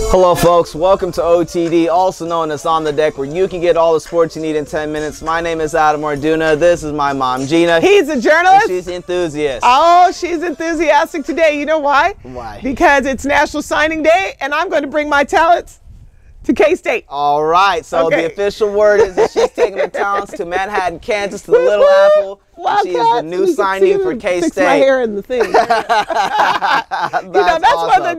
Hello folks, welcome to OTD, also known as On the Deck, where you can get all the sports you need in 10 minutes. My name is Adam Arduna, this is my mom Gina. He's a journalist. She's the enthusiast. Oh, she's enthusiastic today. You know why? Why? Because it's National Signing Day and I'm going to bring my talents to K-State. All right, so the official word is that she's taking her talents to Manhattan, Kansas, to the Little Apple. She is the new signee for K-State. Fix my hair in the thing. That's awesome.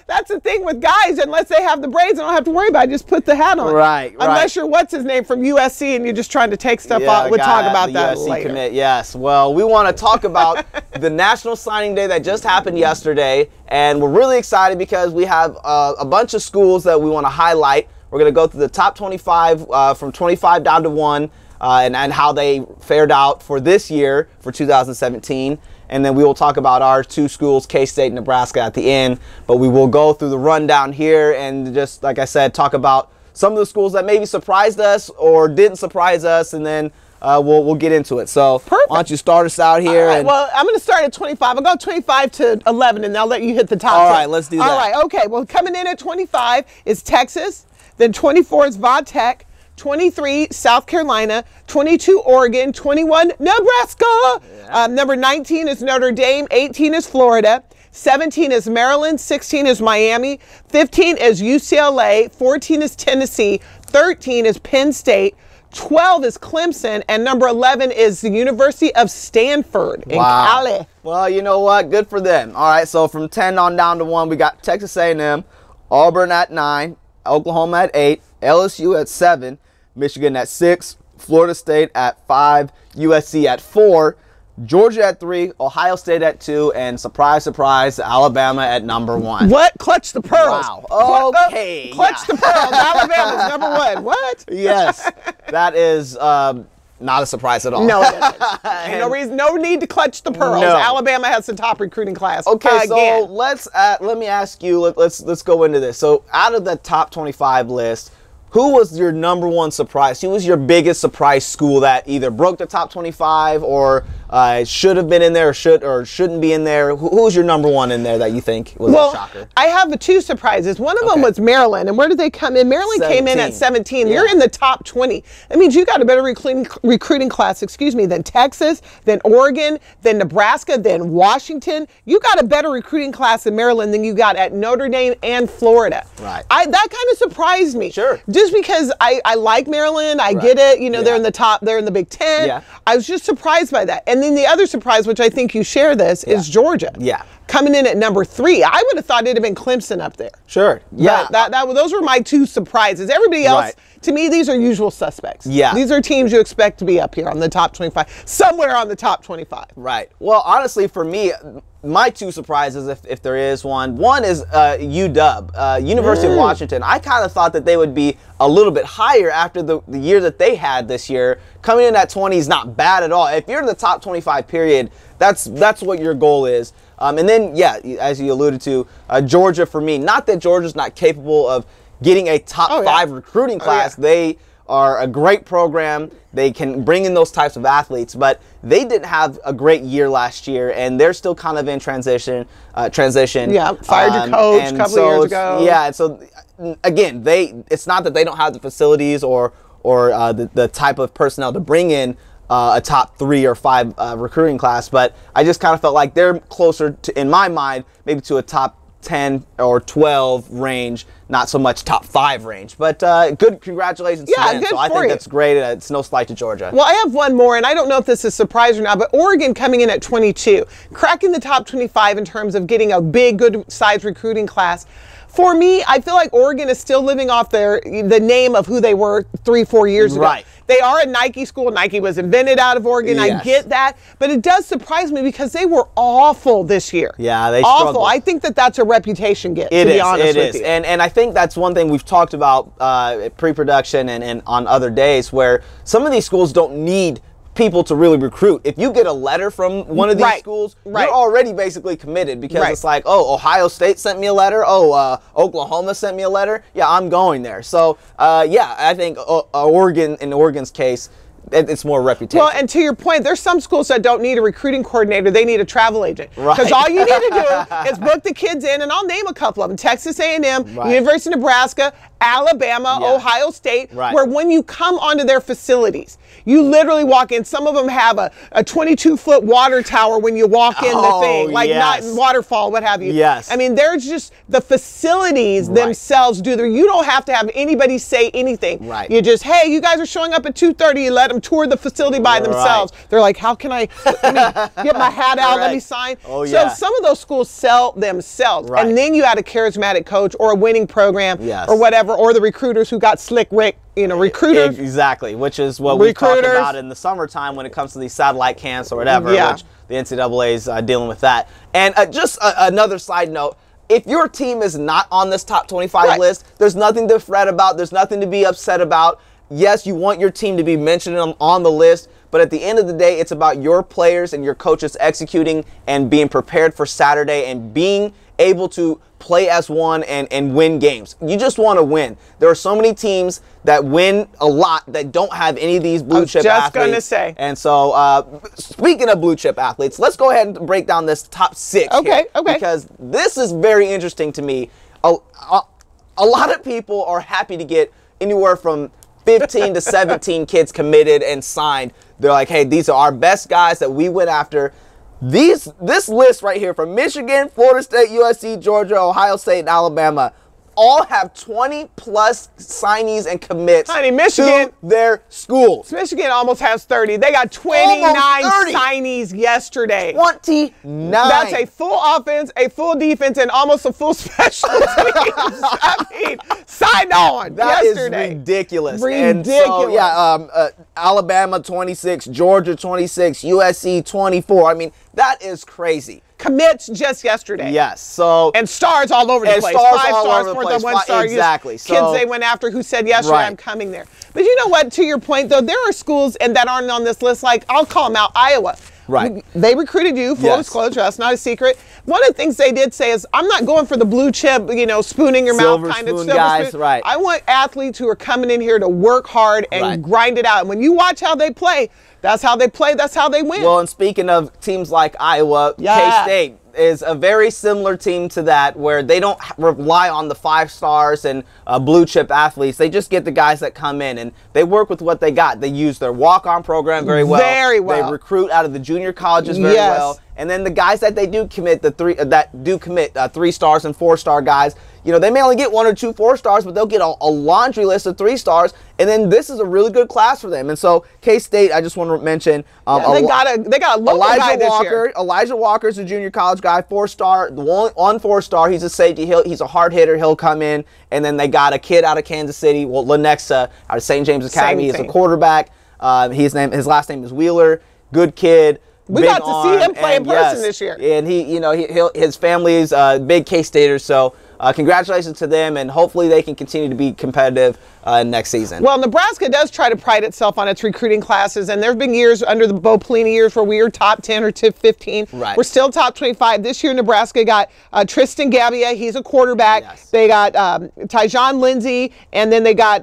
That's the thing with guys. Unless they have the braids, I don't have to worry about it. Just put the hat on. Right. Unless you're what's his name from USC and you're just trying to take stuff off. We'll talk about that USC later. Commit, yes. Well, we want to talk about the National Signing Day that just happened yesterday, and we're really excited because we have a bunch of schools that we want to highlight. We're going to go through the top 25 from 25 down to 1. And how they fared out for this year, for 2017. And then we will talk about our two schools, K-State and Nebraska, at the end. But we will go through the rundown here and just, like I said, talk about some of the schools that maybe surprised us or didn't surprise us, and then we'll get into it. So perfect. Why don't you start us out here? All right, well, I'm going to start at 25. I'll go 25 to 11, and I'll let you hit the top 10. All right, let's do that. All right, okay. Well, coming in at 25 is Texas. Then 24 is Va Tech. 23, South Carolina, 22, Oregon, 21, Nebraska. Yeah. Number 19 is Notre Dame, 18 is Florida, 17 is Maryland, 16 is Miami, 15 is UCLA, 14 is Tennessee, 13 is Penn State, 12 is Clemson, and number 11 is the University of Stanford in Cali. Well, you know what? Good for them. All right, so from 10 on down to 1, we got Texas A&M, Auburn at 9, Oklahoma at 8, LSU at 7, Michigan at 6, Florida State at 5, USC at 4, Georgia at 3, Ohio State at 2, and surprise, surprise, Alabama at number 1. What? Clutch the pearls. Wow. Okay. Clutch the pearls. Alabama's number 1. What? Yes. That is not a surprise at all. No, it isn't. No reason, no need to clutch the pearls. No. Alabama has the top recruiting class. Okay, again. so let me ask you. Let's go into this. So out of the top 25 list, who was your number 1 surprise? Who was your biggest surprise school that either broke the top 25 or should have been in there or shouldn't be in there? Who was your number 1 in there that you think was a shocker? I have 2 surprises. One of them was Maryland. And where did they come in? Maryland came in at 17. Yeah. You're in the top 20. That means you got a better recruiting class, than Texas, than Oregon, than Nebraska, than Washington. You got a better recruiting class in Maryland than you got at Notre Dame and Florida. Right. That kind of surprised me. Sure. Just because I like Maryland, I get it. They're in the top, they're in the Big Ten. Yeah. I was just surprised by that. And then the other surprise, which I think you share this, is Georgia. Yeah. Coming in at number 3. I would have thought it'd have been Clemson up there. Sure. Yeah. Those were my 2 surprises. Everybody else, to me, these are usual suspects. Yeah. These are teams you expect to be up here on the top 25, somewhere on the top 25. Right. Well, honestly, for me, my 2 surprises, if there is one is UW, University of Washington. I kind of thought that they would be a little bit higher after the year that they had this year. Coming in at 20 is not bad at all. If you're in the top 25 period, that's what your goal is. And then, as you alluded to, Georgia for me. Not that Georgia's not capable of getting a top 5 recruiting class. They are a great program. They can bring in those types of athletes, but they didn't have a great year last year, and they're still kind of in transition. Yeah, fired your coach a couple of years ago. Yeah, and so again, it's not that they don't have the facilities or the type of personnel to bring in a top 3 or 5 recruiting class, but I just kind of felt like they're closer to, in my mind, maybe to a top 10 or 12 range, not so much top 5 range. But good congratulations to them. So I think that's great. It's no slight to Georgia. Well, I have one more, and I don't know if this is a surprise or not, but Oregon coming in at 22, cracking the top 25 in terms of getting a big, good-sized recruiting class. For me, I feel like Oregon is still living off the name of who they were 3-4 years ago. Right. They are a Nike school. Nike was invented out of Oregon. Yes. I get that. But it does surprise me because they were awful this year. Yeah, they awful. struggled. I think that's a reputation get, to be honest with you. And I think that's one thing we've talked about pre-production and on other days, where some of these schools don't need people to really recruit. If you get a letter from one of these schools, you're already basically committed, because it's like, oh, Ohio State sent me a letter. Oh, Oklahoma sent me a letter. Yeah, I'm going there. So, yeah, I think Oregon, in Oregon's case, it's more reputation. Well, and to your point, there's some schools that don't need a recruiting coordinator. They need a travel agent. Because all you need to do is book the kids in, and I'll name a couple of them. Texas A&M, University of Nebraska, Alabama, Ohio State, where when you come onto their facilities, you literally walk in. Some of them have a 22-foot water tower when you walk in the thing, like not waterfall, what have you. Yes. I mean, there's just the facilities themselves do. You don't have to have anybody say anything. Right. You just, hey, you guys are showing up at 2:30. You let them tour the facility by themselves. They're like, how can I let me get my hat out? Let me sign. Oh, so some of those schools sell themselves. And then you add a charismatic coach or a winning program or whatever, or the recruiters who got slick Rick, recruiters. Exactly, which is what we talked about in the summertime when it comes to these satellite camps or whatever, which the NCAA is dealing with that. And just another side note, if your team is not on this top 25 list, there's nothing to fret about. There's nothing to be upset about. Yes, you want your team to be mentioned on the list, but at the end of the day, it's about your players and your coaches executing and being prepared for Saturday and being able to play as one and win games. You just want to win. There are so many teams that win a lot that don't have any of these blue chip athletes. Just going to say. And so, speaking of blue chip athletes, let's go ahead and break down this top 6 here, because this is very interesting to me. A lot of people are happy to get anywhere from 15 to 17 kids committed and signed. They're like, hey, these are our best guys that we went after. This list right here from Michigan, Florida State, USC, Georgia, Ohio State, and Alabama all have 20-plus signees and commits to their schools. Michigan almost has 30. They got 29 signees yesterday. 29. That's a full offense, a full defense, and almost a full special teams. I mean, signed on yesterday. Is ridiculous. Ridiculous. And so, Alabama 26, Georgia 26, USC 24. I mean, that is crazy. Commits just yesterday. Yes. So and stars all over the place. 5 stars, 4.1 star. Exactly. Kids they went after who said yesterday, I'm coming there. But you know what? To your point, though, there are schools that aren't on this list. Like I'll call them out. Iowa. Right. They recruited you, full disclosure, that's not a secret. One of the things they did say is, I'm not going for the blue chip, spoon in your mouth kind of guys, right. I want athletes who are coming in here to work hard and grind it out. And when you watch how they play, that's how they play, that's how they win. Well, and speaking of teams like Iowa, K-State is a very similar team to that, where they don't rely on the 5 stars and blue chip athletes. They just get the guys that come in and they work with what they got. They use their walk-on program very well. Very well. They recruit out of the junior colleges very well. And then the guys that they do commit, that 3 stars and 4 star guys, they may only get 1 or 2 4 stars, but they'll get a laundry list of 3 stars. And then this is a really good class for them. And so K-State, I just want to mention, they got a local guy this year. Elijah Walker's a junior college guy, 4 star, on 4 star. He's a safety. He's a hard hitter. He'll come in. And then they got a kid out of Kansas City, Lenexa, out of St. James Academy. He's a quarterback. His last name is Wheeler. Good kid. We got to see him play in person this year. And his family is big K-Staters, so congratulations to them, and hopefully they can continue to be competitive next season. Well, Nebraska does try to pride itself on its recruiting classes, and there have been years under the Bo Pelini years where we were top 10 or top 15. Right. We're still top 25. This year, Nebraska got Tristan Gabbia. He's a quarterback. Yes. They got Tyjon Lindsey, and then they got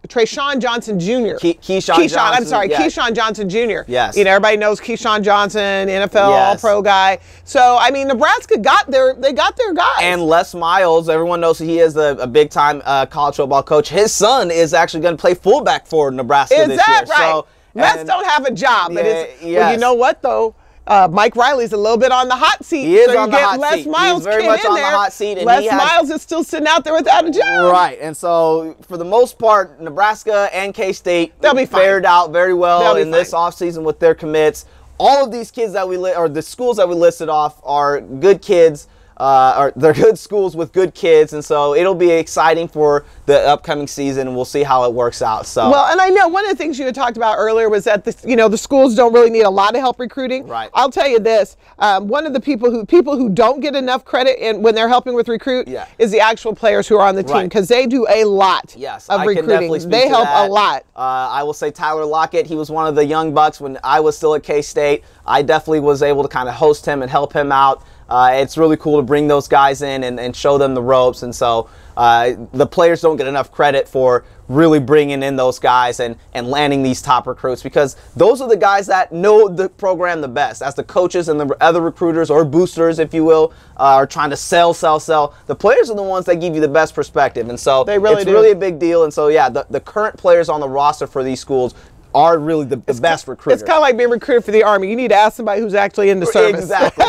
Trayshawn Johnson Jr. Keyshawn Johnson Jr. Yes. Everybody knows Keyshawn Johnson, NFL All-Pro guy. So, I mean, Nebraska got their guys. And Les Miles, everyone knows he is a big-time college football coach. His son is actually going to play fullback for Nebraska this year. Is that right? So, Les don't have a job, but well, you know what though? Mike Riley's a little bit on the hot seat. He is on the hot seat. He's very much on the hot seat. And Les Miles is still sitting out there without a job. Right, and so for the most part, Nebraska and K-State fared out very well in this offseason with their commits. All of these kids that the schools that we listed off are good kids. They're good schools with good kids, and so it'll be exciting for the upcoming season, and we'll see how it works out. So well, and I know one of the things you had talked about earlier was that the schools don't really need a lot of help recruiting. Right. I'll tell you this: one of the people who don't get enough credit when they're helping with recruit is the actual players who are on the team, because they do a lot of recruiting. Can definitely speak they to help that. a lot. I will say Tyler Lockett. He was one of the young bucks when I was still at K-State. I definitely was able to kind of host him and help him out. it's really cool to bring those guys in and show them the ropes. And so the players don't get enough credit for really bringing in those guys and landing these top recruits, because those are the guys that know the program the best. As the coaches and the other recruiters or boosters, if you will, are trying to sell. The players are the ones that give you the best perspective. And so it's really a big deal. And so, yeah, the current players on the roster for these schools are really the best recruiters. It's kind of like being recruited for the Army. You need to ask somebody who's actually in the service. Exactly.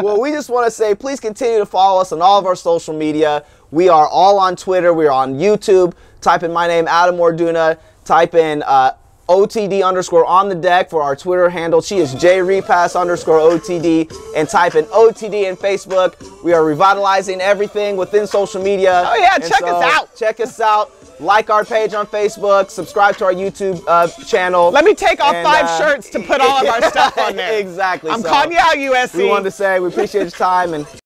Well, we just want to say, please continue to follow us on all of our social media. We are all on Twitter. We are on YouTube. Type in my name, Adam Orduna. Type in OTD_ on the deck for our Twitter handle. She is JRepass_OTD. And type in OTD in Facebook. We are revitalizing everything within social media. Oh, yeah. Check us out. Check us out. Like our page on Facebook. Subscribe to our YouTube channel. Let me take off 5 shirts to put all of our stuff on there. Exactly. I'm calling you out, USC. We wanted to say we appreciate your time and